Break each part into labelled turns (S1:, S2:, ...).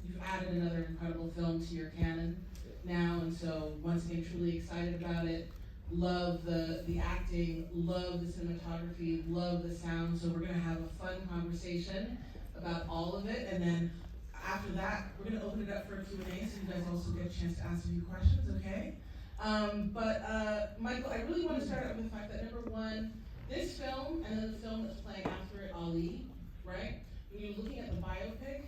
S1: you've added another incredible film to your canon now, and so once again, truly excited about it. Love the acting, love the cinematography, love the sound. So we're gonna have a fun conversation about all of it, and then after that, we're gonna open it up for a Q&A, so you guys also get a chance to ask a few questions, okay? Michael, I really want to start out with the fact that number one, this film and then the film that's playing after it, Ali, right? When you're looking at the biopic,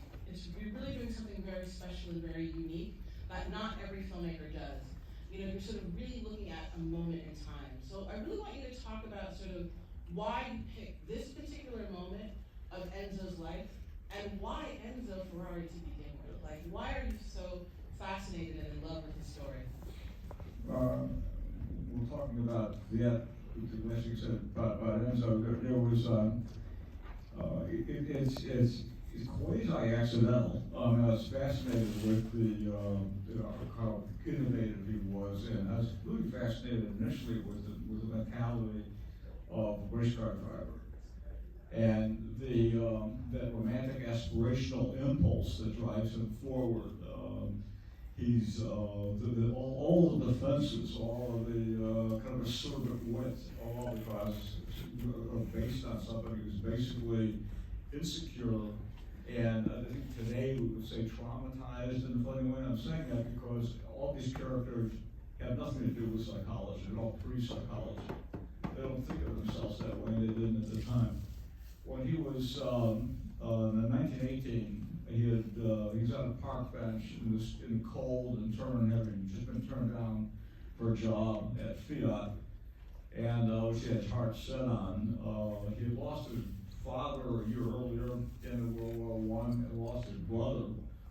S1: you're really doing something very special and very unique that not every filmmaker does. You know, you're sort of really looking at a moment in time. So I really want you to talk about sort of why you picked this particular moment of Enzo's life and why Enzo Ferrari to begin with. Like, why are you so fascinated and in love with his story?
S2: We're talking about the last you said about Enzo. There was it's quasi-accidental. I was fascinated with how innovative he was, and I was really fascinated initially with the mentality of a race car driver and that romantic aspirational impulse that drives him forward. He's all the defenses, all of the kind of assertive wit, all because are based on somebody who's basically insecure, and I think today we would say traumatized in a funny way. I'm saying that because all these characters have nothing to do with psychology. They're all pre-psychology. They don't think of themselves that way. They didn't at the time. When he was in 1918, he was on a park bench in the cold and having just been turned down for a job at Fiat, and which he had his heart set on. He had lost his father a year earlier in World War I, and lost his brother,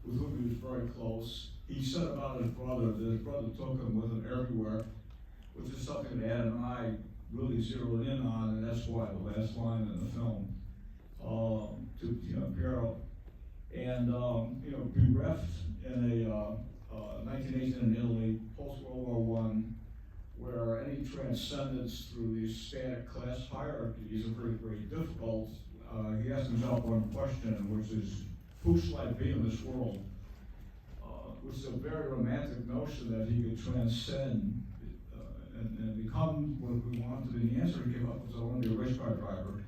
S2: with whom he was very close. He said about his brother that his brother took him with him everywhere, which is something that Adam and I really zeroed in on, and that's why the last line in the film, to Aero, and bereft in a 1918 in Italy, post-World War I, where any transcendence through these static class hierarchies are very, very difficult. He asked himself one question, which is, who shall I be in this world? Which is a very romantic notion that he could transcend and become what we wanted to be. The answer he gave up was, I want to be a race car driver,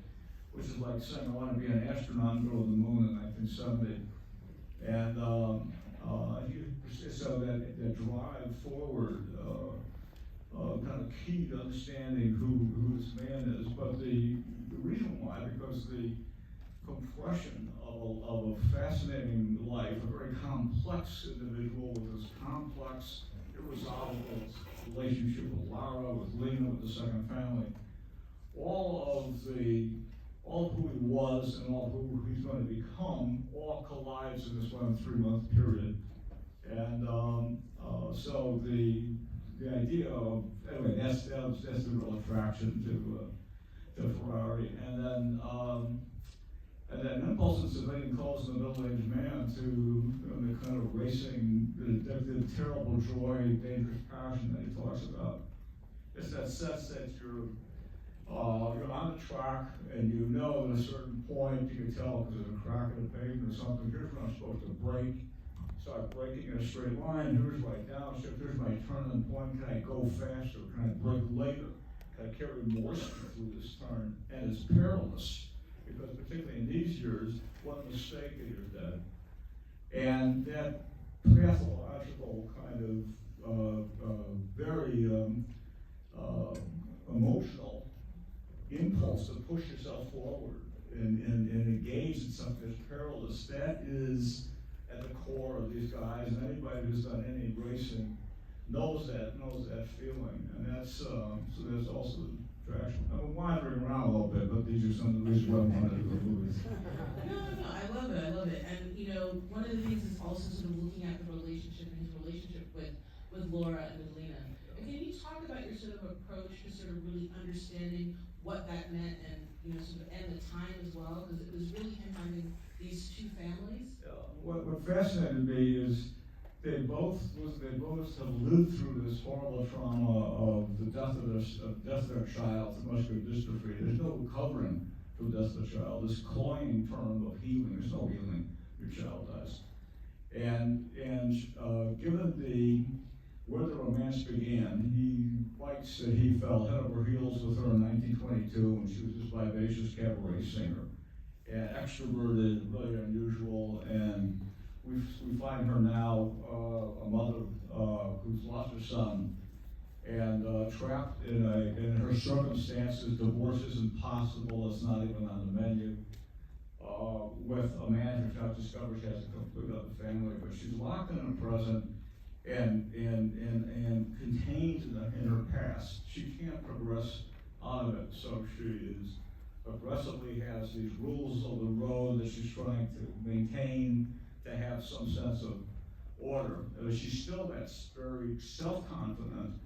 S2: which is like saying, I want to be an astronaut and go to the moon in 1970. And so that drive forward, kind of key to understanding who this man is. But the reason why, because the compression of a fascinating life, a very complex individual with this complex, irresolvable relationship with Lara, with Lena, with the second family, all of who he was and all who he's going to become all collides in this 1 3-month period. And so the idea of, anyway, that's the real attraction to Ferrari. And then impulse and civilian calls in the middle-aged man to the kind of racing, the terrible joy, dangerous passion that he talks about. It's that sense that you're on the track, and you know at a certain point, you can tell because there's a crack in the pavement or something, here's when I'm supposed to brake, start braking in a straight line, here's my downshift, here's my turn-in point, can I go faster, can I brake later, can I carry more speed through this turn, and it's perilous, because particularly in these years, one mistake and you're dead. And that pathological kind of very emotional impulse to push yourself forward and engage in something that's perilous, that is at the core of these guys, and anybody who's done any racing knows that feeling, and that's so there's also attraction. I'm wandering around a little bit, but these are some of the reasons why I wanted to do the movies.
S1: No, I love it. And one of the things is also sort of looking at the relationship and his relationship with Laura and with Lena. And can you talk about your sort of approach to sort of really understanding what that meant and the time as well, because it was really him having these two families.
S2: What fascinated me is they both have lived through this horrible trauma of the death of their child, the muscular dystrophy. There's no recovering from death of the child. This cloying term of healing. There's no healing. Your child dies. Given where the romance began, he writes that he fell head over heels with her in 1922 when she was this vivacious cabaret singer, and extroverted, really unusual, and we find her now a mother who's lost her son, and trapped in her circumstances. Divorce isn't possible, it's not even on the menu. With a man who now discovers she has a complete other family, but she's locked in her present and contained in her past. She can't progress out of it, so she is aggressively has these rules of the road that she's trying to maintain to have some sense of order. She's still that very self-confident,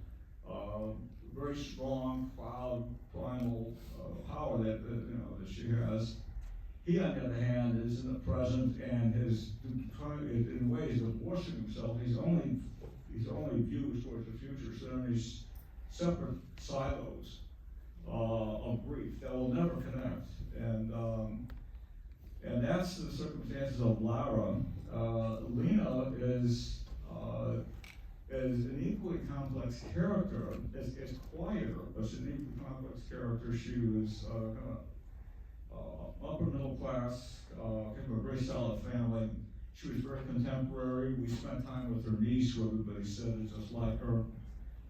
S2: very strong, proud, primal power that she has. He, on the other hand, is in the present and is in ways divorcing himself. He's only views towards the future. So there are these separate silos of grief that will never connect, and that's the circumstances of Lara. Lena is an equally complex character. It's quieter, but she's an equally complex character. She was upper middle class, came from a very solid family. She was very contemporary. We spent time with her niece, who everybody said is just like her.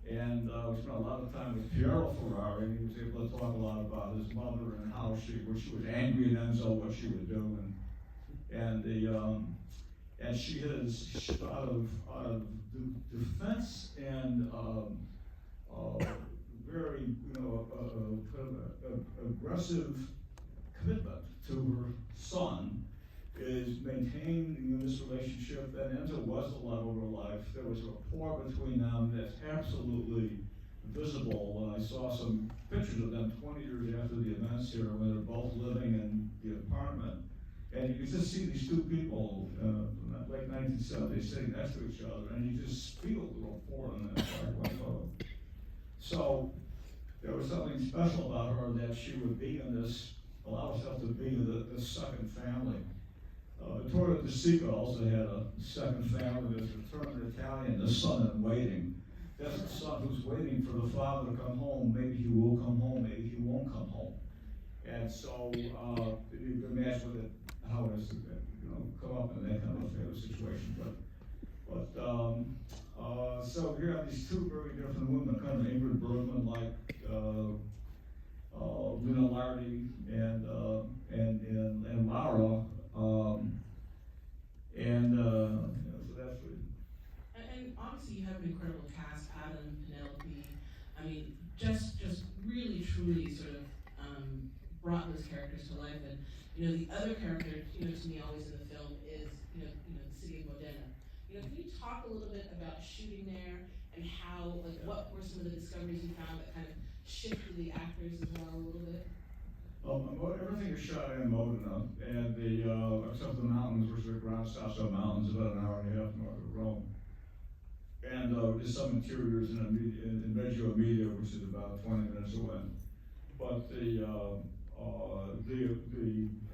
S2: And we spent a lot of time with Piero Ferrari, and he was able to talk a lot about his mother and how she was angry at Enzo, what she would do, and she is out of defense and very aggressive commitment to her son is maintaining this relationship, and Enzo was the love of her life. There was a rapport between them that's absolutely visible. When I saw some pictures of them 20 years after the events here, when they're both living in the apartment, and you can just see these two people from the late 1970s sitting next to each other, and you just feel the rapport in that black photo. So there was something special about her that she would be in this, allow herself to be in the second family. Vittorio De Sica also had a second family. There's a term in Italian, the son in waiting. That's the son who's waiting for the father to come home. Maybe he will come home, maybe he won't come home. And so you can imagine how it is to come up in that kind of a family situation. So here are these two very different women, kind of Ingrid Bergman, like Lena Lardy and Lara, so that's what.
S1: And obviously you have an incredible cast: Adam, Penelope. I mean, just really truly sort of brought those characters to life. And the other character, to me, always in the film is the city of Modena. Can you talk a little bit about shooting there and how, what were some of the discoveries you found that kind of shifted the actors as well a little bit?
S2: Everything is shot in Modena, and except the mountains, which are the Grand Sasso Mountains, about an hour and a half north of Rome. And there's some interiors in Reggio Emilia, which is about 20 minutes away. But the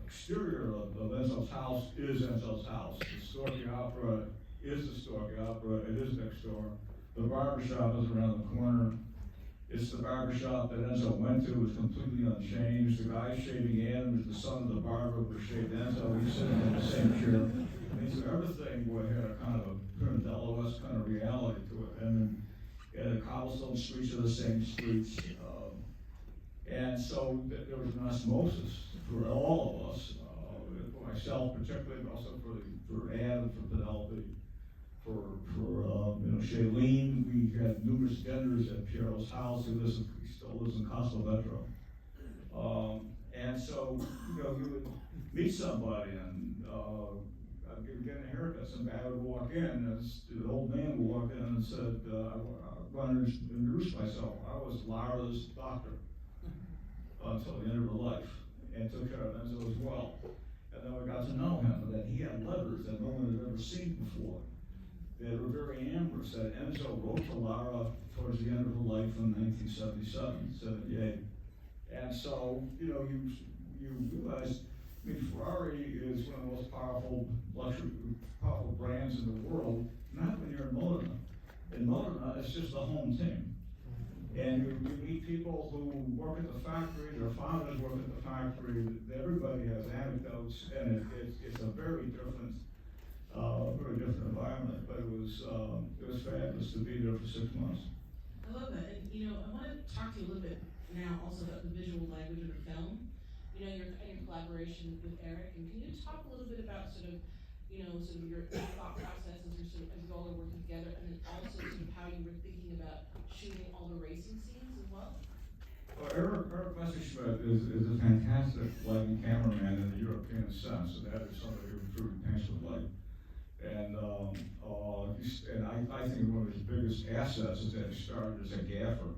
S2: exterior of Enzo's house is Enzo's house. The Storchi Opera is the Storchi Opera. It is next door. The barbershop is around the corner. It's the barbershop that Enzo went to. Was completely unchanged. The guy shaving Adam is the son of the barber who shaved Enzo. He's sitting in the same chair. I mean, so everything had a kind of a Pirandello-esque kind of reality to it. And the cobblestone streets are the same streets. And so there was an osmosis for all of us, for myself particularly, but also for Adam, for Penelope, for Shailene. We had numerous vendors at Piero's house. He still lives in Castelvetro. And so, you would meet somebody and get a haircut. Some guy would walk in, and the old man would walk in and said, I want to introduce myself. I was Lara's doctor until the end of her life, and took care of Enzo as well. And then we got to know him, that he had letters that no one had ever seen before. They were very amorous, that Enzo wrote to Lara towards the end of her life in 1977, 78. And so, you realize I mean, Ferrari is one of the most powerful brands in the world, not when you're in Modena. In Modena, it's just the home team. And you meet people who work at the factory, their fathers work at the factory, everybody has anecdotes, and it's a very different environment, but it was fabulous to be there for 6 months.
S1: I love that, and I want to talk to you a little bit now also about the visual language of the film. Your collaboration with Eric, and can you talk a little bit about sort of your thought process as you all are working together, and then also sort of how you were thinking about shooting all the racing scenes as well?
S2: Well, Eric Messerschmidt is a fantastic lighting cameraman in the European sense, and that is somebody who truly paints with light. And I think one of his biggest assets is that he started as a gaffer.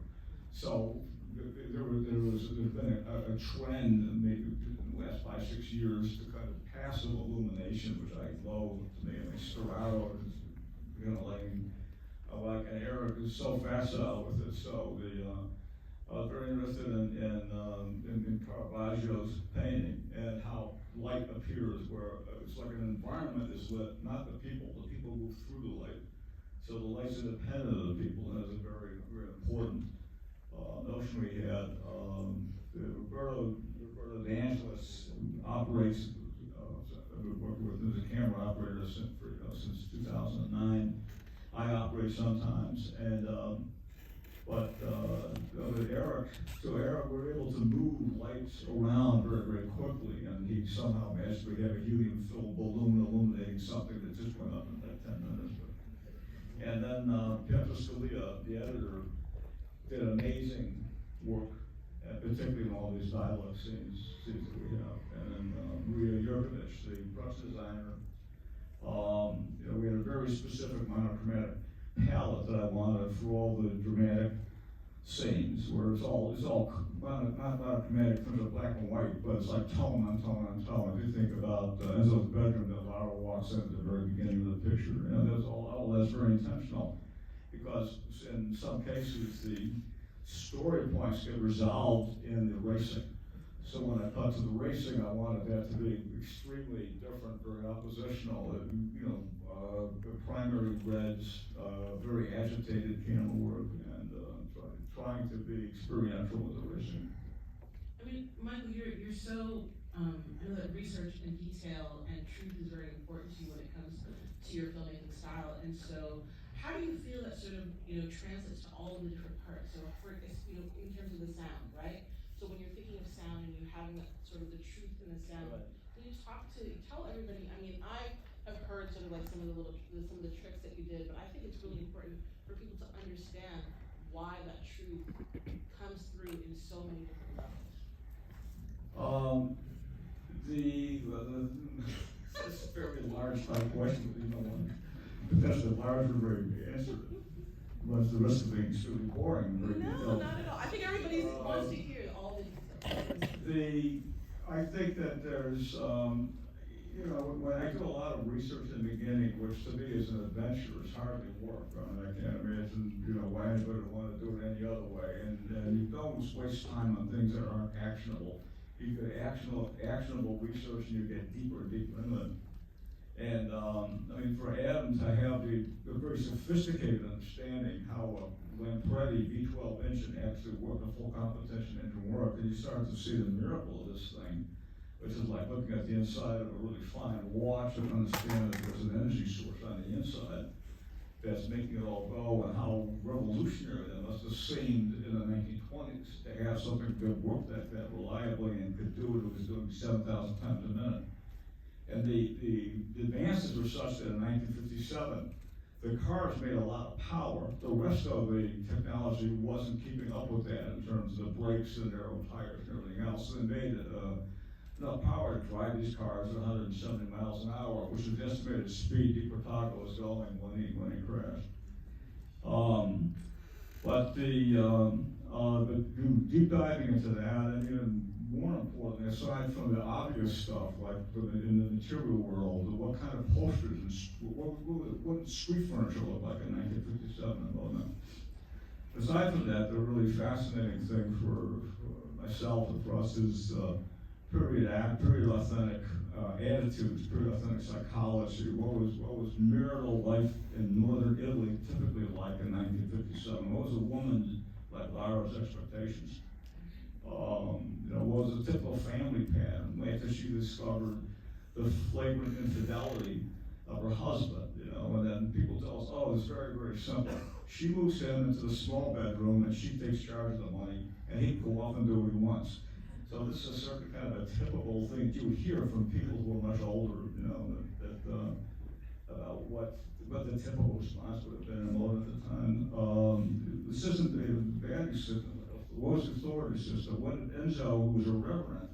S2: So there's been a trend maybe in the last 5-6 years to kind of passive illumination, which I loathe. To me, I mean, Aero is lighting like an Aero is so facile with it. So I was very interested in Caravaggio's painting and how light appears, where it's like an environment is lit, not the people move through the light. So the light's independent of the people, and that's a very, very important notion we had. Roberto D'Angelis operates, I've been working with him as a camera operator since 2009. I operate sometimes, and with Eric, we're able to move lights around very, very quickly, and he somehow managed to have a helium-filled balloon illuminating something that just went up in like 10 minutes. And then Pietro Scalia, the editor, did amazing work, particularly in all these dialogue scenes that we have. And then Maria Jurkovic, the brush designer, we had a very specific monochromatic palette that I wanted for all the dramatic scenes, where it's all not monochromatic from the black and white, but it's like tone on tone on tone. If you think about Enzo's bedroom that Laura walks in at the very beginning of the picture, that's all that's very intentional, because in some cases the story points get resolved in the racing. So when I cut to the racing, I wanted that to be extremely different, very oppositional. The primary reds, very agitated camera work, and trying to be experiential with the racing.
S1: I mean, Michael, you're so I know that research and detail and truth is very important to you when it comes to your filmmaking style, and so how do you feel that sort of translates to all of the different parts? So for in terms of the sound, right? So when you're thinking of sound and you're having that sort of the truth in the sound, can you tell everybody? I mean, I have heard sort of like some of the tricks that you did, but I think it's really important for people to understand why that truth comes through in so many different levels.
S2: It's a fairly large type question, but that's a larger way to answer it. What's the rest of being extremely boring?
S1: No, not at all. I think everybody wants to hear all the details.
S2: I think that there's, when I do a lot of research in the beginning, which to me is an adventure, it's hardly work. I mean, I can't imagine, why anybody would want to do it any other way. And you don't waste time on things that aren't actionable. You get actionable research, and you get deeper and deeper into it. And for Adam to have the very sophisticated understanding how a Lampredi V12 engine actually worked, a full competition engine worked, and you start to see the miracle of this thing, which is like looking at the inside of a really fine watch and understand that there's an energy source on the inside that's making it all go, and how revolutionary that must have seemed in the 1920s to have something that worked that reliably and could do what it was doing 7,000 times a minute. And the advances were such that in 1957, the cars made a lot of power. The rest of the technology wasn't keeping up with that in terms of the brakes and Aero tires and everything else. So they made enough power to drive these cars at 170 miles an hour, which is the estimated speed Di Portago was going when he crashed. But deep diving into that, and even more importantly, aside from the obvious stuff, like in the material world, what kind of posters and what street furniture looked like in 1957 in Modena. Aside from that, the really fascinating thing for myself and for us is period authentic attitudes, period authentic psychology. What was marital life in northern Italy typically like in 1957? What was a woman like Lara's expectations? What was a typical family pattern after she discovered the flagrant infidelity of her husband? And then people tell us, oh, it's very, very simple. She moves him into the small bedroom and she takes charge of the money, and he can go off and do what he wants. So this is a certain kind of a typical thing that you would hear from people who are much older, about what the typical response would have been in Moda at the time. The system, the value system, what was the authority system? What did Enzo, who was a reverend,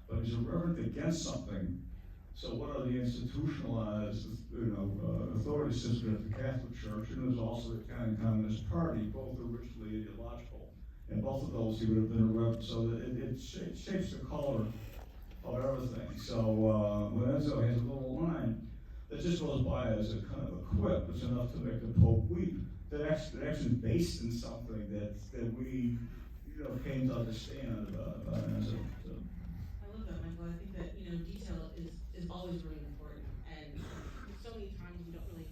S2: but he's a reverend against something. So what are the institutionalized, authority system of the Catholic Church, and there's also the Italian Communist Party, both originally ideological. And both of those he would have been a reverend, so that it shapes the color of everything. So when Enzo has a little line that just goes by as a kind of a quip, it's enough to make the Pope weep. That actually based in something that we came to understand about Enzo. So.
S1: I love that, Michael. I think that detail is always really important, and so many times we don't really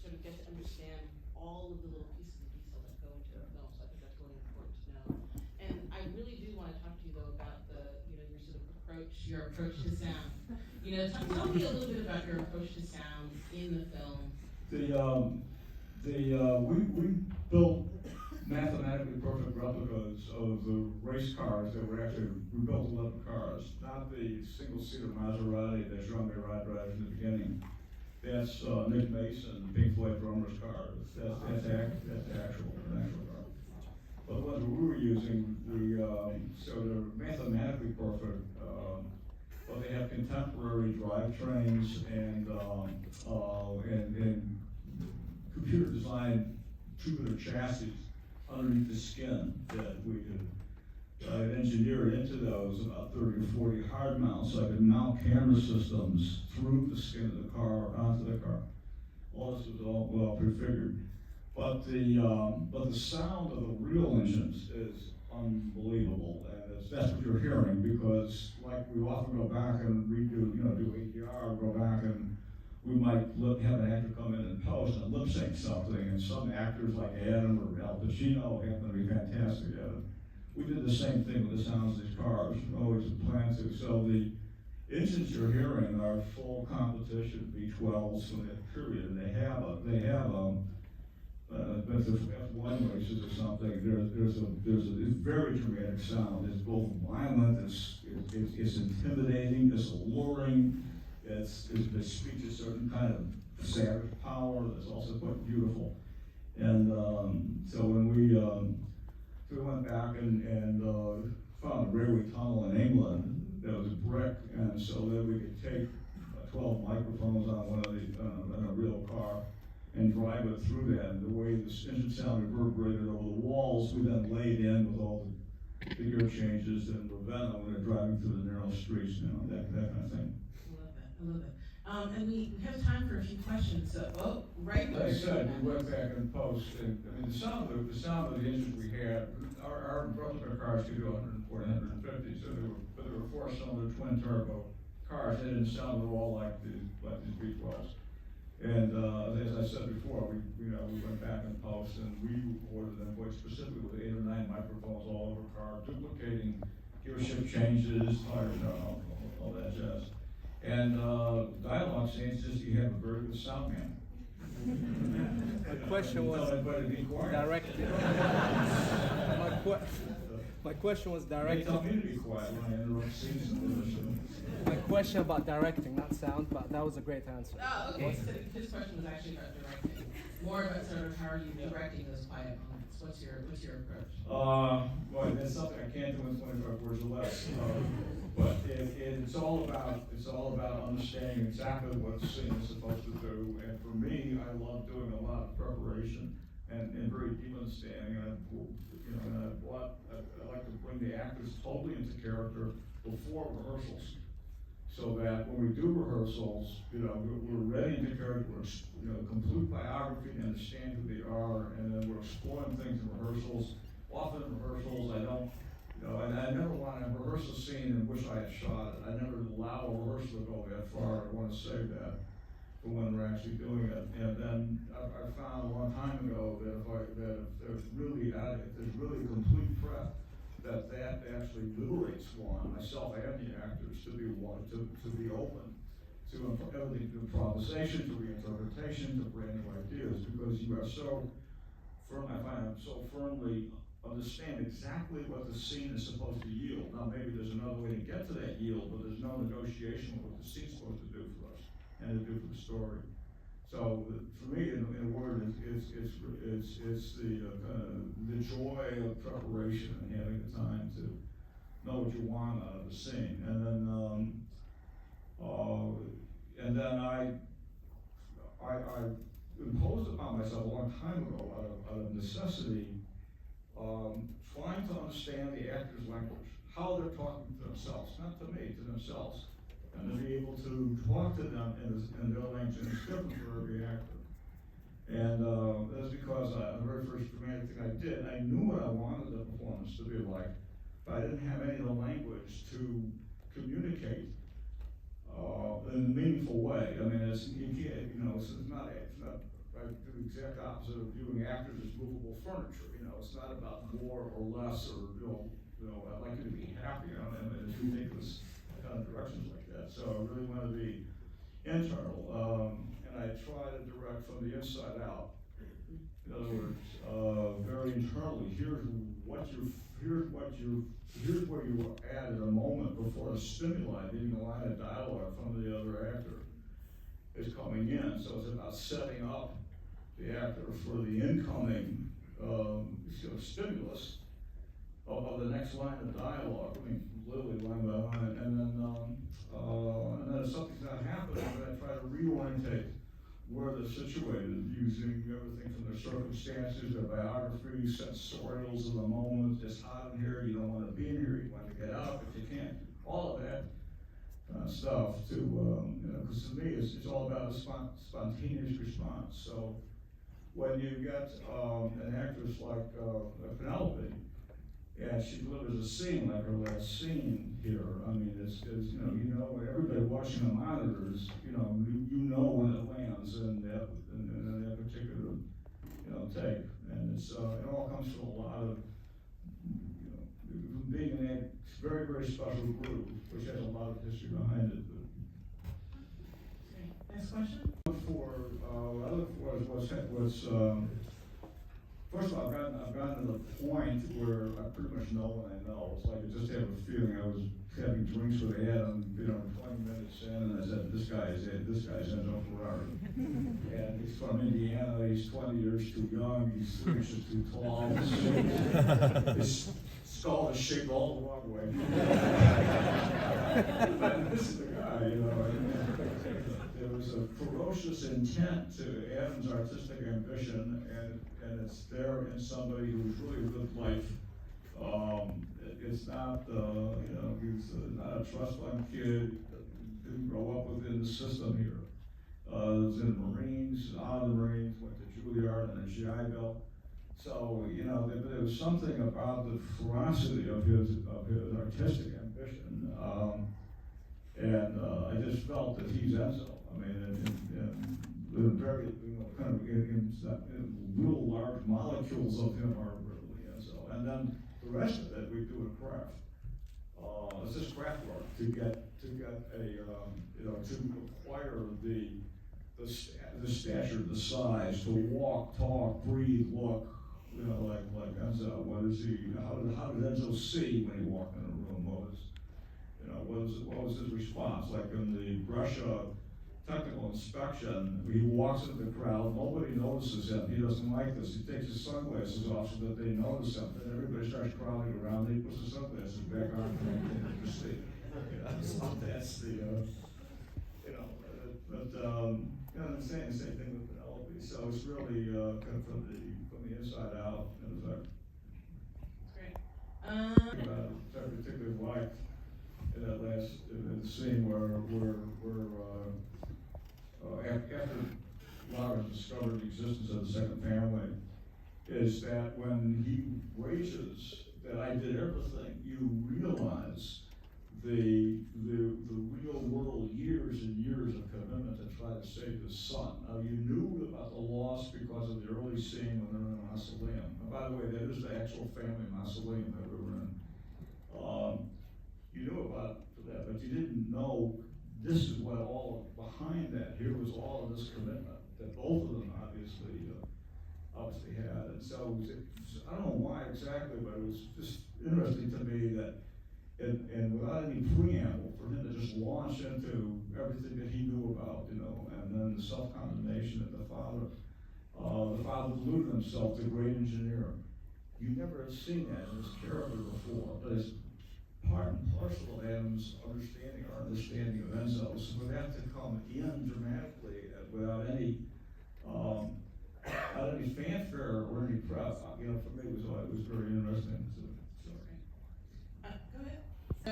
S1: sort of get to understand all of the little pieces of detail that go into the film. So I think that's really important to know. And I really do want to talk to you though about your sort of approach to sound. Tell me a little bit about your approach to sound in the film.
S2: We built mathematically perfect replicas of the race cars that were actually, we built 11 cars, not the single-seater Maserati that Jean Marat drives in the beginning. That's Nick Mason, Pink Floyd drummer's car. That's actual car. But the ones we were using, so they're mathematically perfect, but they have contemporary drivetrains and computer designed tubular chassis underneath the skin that we could engineer into those about 30 or 40 hard mounts, so I could mount camera systems through the skin of the car onto the car. All this was all well prefigured. But the sound of the real engines is unbelievable, and that's what you're hearing, because like we often go back and redo, do ADR, go back and we might have an actor come in and post and lip sync something, and some actors like Adam or Al Pacino happen to be fantastic at it. We did the same thing with the sounds of these cars, always planned to. So the engines you're hearing are full competition V12s from that period, and they have F1 races or something. There's a very dramatic sound. It's both violent, it's intimidating, it's alluring. It speaks a certain kind of savage power that's also quite beautiful. And so when we went back and found a railway tunnel in England that was brick, and so that we could take 12 microphones on one of on a real car and drive it through that. And the way the engine sound reverberated over the walls, we then laid in with all the gear changes and Ravenna when they're driving through the narrow streets, that kind of thing.
S1: I love it. And we have time for a few questions. So, right.
S2: Like I said, we went back and post, and I mean the sound of the engines we had. Our replica cars could do 140, 150. So they were four-cylinder twin turbo cars. They didn't sound at all like these V12s. And as I said before, we went back and post, and we recorded them quite specifically with 8 or 9 microphones all over the car, duplicating gear shift changes, all that jazz. And dialogue scenes, just you have a very good sound man.
S3: My question was directed. My question was directed.
S2: They tell me to be quiet when I interrupt scenes.
S3: My question about directing, not sound, but that was a great answer.
S1: Oh, okay. So his question was actually about directing. More about sort of how are you directing those quiet moments? What's your approach?
S2: Well, that's something I can't do in 25 words or less. But it's all about understanding exactly what the scene is supposed to do. And for me, I love doing a lot of preparation and very deep understanding. And I like to bring the actors totally into character before rehearsals, so that when we do rehearsals, we're ready into character. We're complete biography to understand who they are, and then we're exploring things in rehearsals. Often in rehearsals, I never want to rehearse rehearse the scene in which I had shot it. I never allow a rehearsal to go that far. I want to save that for when we're actually doing it. And then I found a long time ago that if there's really complete prep, that actually liberates one, myself and the actors, to be open to everything, to improvisation, to reinterpretation, to brand new ideas, because you are so firm. I find I'm so firmly understand exactly what the scene is supposed to yield. Now maybe there's another way to get to that yield, but there's no negotiation with what the scene's supposed to do for us and to do for the story. So for me, in a word, it's the joy of preparation and having the time to know what you want out of the scene, and then I imposed upon myself a long time ago out of necessity, trying to understand the actor's language, how they're talking to themselves, not to me, to themselves, and to be able to talk to them in their language, and it's different for every actor. And that's because the very first dramatic thing I did, I knew what I wanted the performance to be like, but I didn't have any of the language to communicate in a meaningful way. I mean, you can't, it's not right, the exact opposite of viewing actors as movable furniture. It's not about more or less, or I'd like you to be happy, and it's ridiculous kind of directions like that. So I really want to be internal, and I try to direct from the inside out. In other words, very internally. Here's where you were at a moment before a stimuli, meaning a line of dialogue from the other actor, is coming in. So it's about setting up the actor for the incoming stimulus of the next line of dialogue. I mean, literally line by line, and then if something's not happening, then I try to reorientate where they're situated, using everything from their circumstances, their biographies, sensorials of the moment. It's hot in here, you don't want to be in here, you want to get out, but you can't. All of that stuff because to me, it's all about a spontaneous response. So when you get an actress like Penelope, and she delivers a scene like her last scene here, I mean, it's everybody watching the monitors, you know when it lands in that particular, take, and it all comes from a lot of, being in that very, very special group, which has a lot of history behind it.
S1: Okay. Next question?
S2: I look for was first of all, I've gotten to the point where I pretty much know what I know. It's like I just have a feeling. I was having drinks with Adam, 20 minutes in, and I said, this guy's Enzo Ferrari. And he's from Indiana, he's 20 years too young, he's 3 inches too tall, his skull is shaped all the wrong way. But this is the guy, There was a ferocious intent to Adam's artistic ambition, and it's there in somebody who's really lived life. It's not, he's not a trust fund kid, didn't grow up within the system here. Was in the Marines, out of the Marines, went to Juilliard and a GI Bill. So, there was something about the ferocity of his artistic ambition. And I just felt that he's Enzo. I mean, in very, kind of in real large molecules of him are really Enzo. And then the rest of it we do in craft. It's just craft work to get a, to acquire the stature, the size, to walk, talk, breathe, look, like Enzo. What is he? How did Enzo see when he walked in a room? What was his response? Like in the Russia technical inspection, he walks into the crowd, nobody notices him, he doesn't like this, he takes his sunglasses off so that they notice him, then everybody starts crowding around, he puts his sunglasses back on for anything to see. So that's the, the same thing with Penelope, so it's really kind of from the inside out, and it's
S1: Great.
S2: I particularly liked in that last in the scene where after Laura discovered the existence of the second family, is that when he rages that I did everything, you realize the real world years and years of commitment to try to save his son. Now, you knew about the loss because of the early scene when they're in the mausoleum. And by the way, that is the actual family mausoleum that we were in. You knew about that, but you didn't know this is what all behind that. Here was all of this commitment that both of them obviously had. And so I don't know why exactly, but it was just interesting to me that, and without any preamble, for him to just launch into everything that he knew about, and then the self-condemnation that the father deluded himself, the great engineer. You never had seen that in this character before, but it's part and parcel of Adam's understanding of Enzo. So for that to come in dramatically without any fanfare or any prep, for me it was very interesting.
S1: Go ahead. So,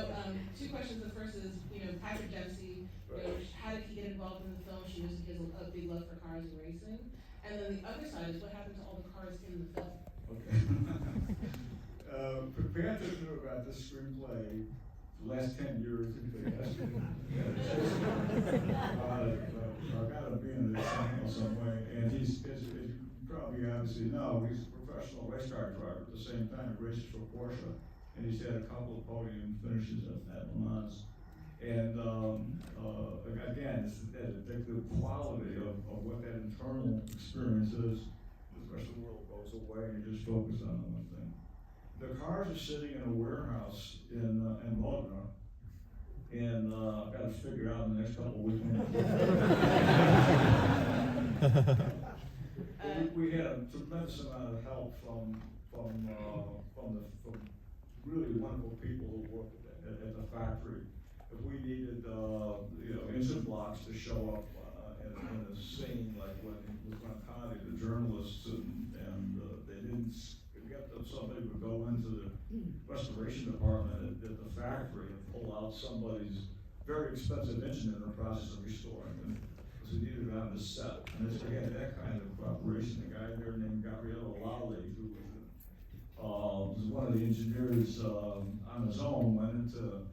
S1: two questions. The first is, Patrick Dempsey, how did he get involved in the film? She knows he has a big love for cars and racing. And then the other side is what happened to all the cars in the film?
S2: Okay. Patrick knew about this screenplay the last 10 years. I got to be in this some way. And he's, as you probably obviously know, he's a professional race car driver at the same time. He races for Porsche. And he's had a couple of podium finishes at Le Mans. And again, the quality of what that internal experience is, the rest of the world goes away and you just focus on one thing. The cars are sitting in a warehouse in Modena, and I've got to figure out in the next couple of weeks. We had a tremendous amount of help from really wonderful people who work at the factory. If we needed, engine blocks to show up in a scene, like when with Connie, the journalists, and they didn't get them, somebody would go into the restoration department at the factory and pull out somebody's very expensive engine in the process of restoring it, because they needed it on the set. And we had that kind of cooperation. A guy there named Gabriele Lally, who was one of the engineers on his own, went to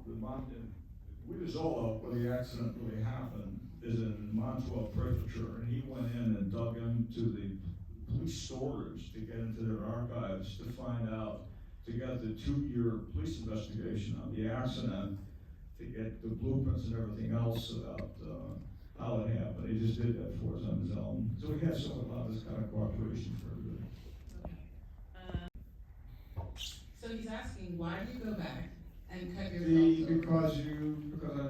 S2: the mountain. Guidozola, where the accident really happened, is in Mantua Prefecture, and he went in and dug into the police storage to get into their archives to find out, to get the 2-year police investigation on the accident, to get the blueprints and everything else about how it happened. He just did that for us on his own. So we had a lot of this kind of cooperation for everybody.
S1: So he's asking, why did you go back and cut your films over?
S2: Because I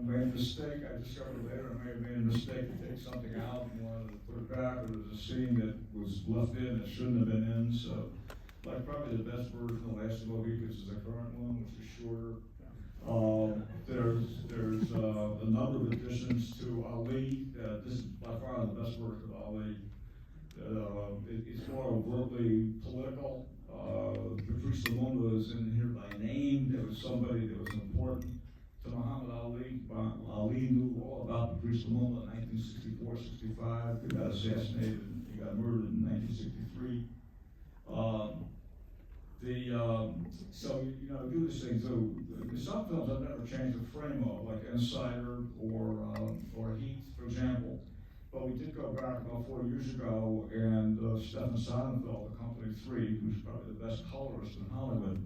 S2: made a mistake. I discovered later I may have made a mistake to take something out and wanted to put it back. There was a scene that was left in that shouldn't have been in. So, like probably the best version of the last movie, which is the current one, which is shorter. There's a number of additions to Ali. This is by far the best version of Ali. It's more overtly political. Patrice Lumumba is in here by name. There was somebody that was important to Muhammad Ali. Ali knew all about Patrice Lumumba in 1964-65. He got assassinated. He got murdered in 1963. So do this thing. So some films I've never changed the frame of, like Insider or Heat, for example. But we did go back about 4 years ago, and Stefan Sonnenfeld, the Company 3, who's probably the best colorist in Hollywood,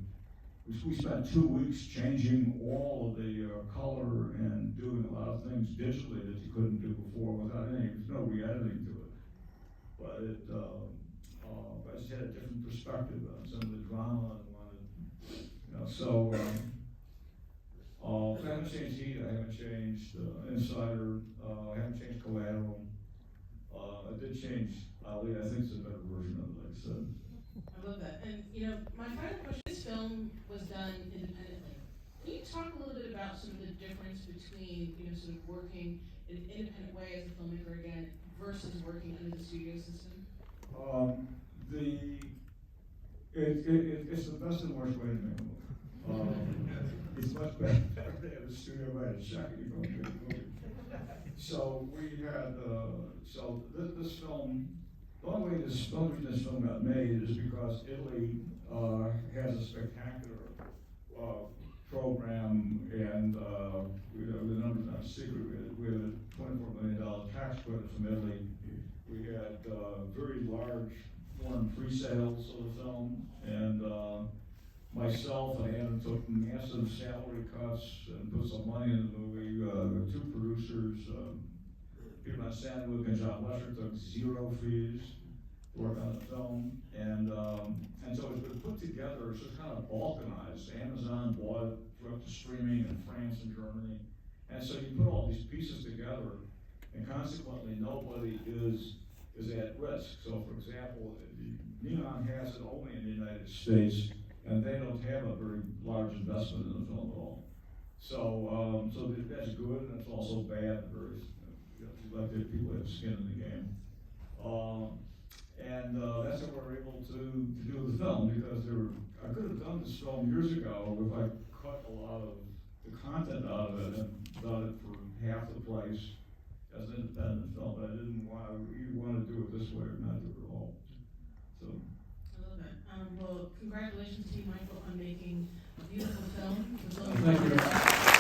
S2: we spent 2 weeks changing all of the color and doing a lot of things digitally that you couldn't do before without there's no re-editing to it. But I just had a different perspective on some of the drama and wanted, so I haven't changed Heat, I haven't changed Insider, I haven't changed Collateral. I did change Ali. I think it's a better version of it, like I said.
S1: I love that. And my final question: this film was done independently. Can you talk a little bit about sort of the difference between sort of working in an independent way as a filmmaker again versus working under the studio system?
S2: It's the best and worst way to make a movie. It's much better to have a studio write a check and you go make a movie. So we had, this film, the only way this film got made is because Italy has a spectacular program, and the number's not secret. We had a $24 million tax credit from Italy. We had very large foreign pre-sales of the film, and myself and Adam took massive salary cuts and put some money in the movie. The two producers, Peter Sandwick and John Lesher, took 0 fees to work on the film, and so it's been put together. It's just kind of balkanized. Amazon bought it, threw up to streaming in France and Germany, and so you put all these pieces together, and consequently nobody is at risk. So, for example, Neon has it only in the United States, and they don't have a very large investment in the film at all. So, that's good, and it's also bad. Like that people have skin in the game, and that's how we're able to do the film, because I could have done this film years ago if I cut a lot of the content out of it and done it for half the price as an independent film, but I didn't want to do it this way or not do it at all. So.
S1: I love that. Well, congratulations to you, Michael, on making a beautiful film.
S2: Thank you.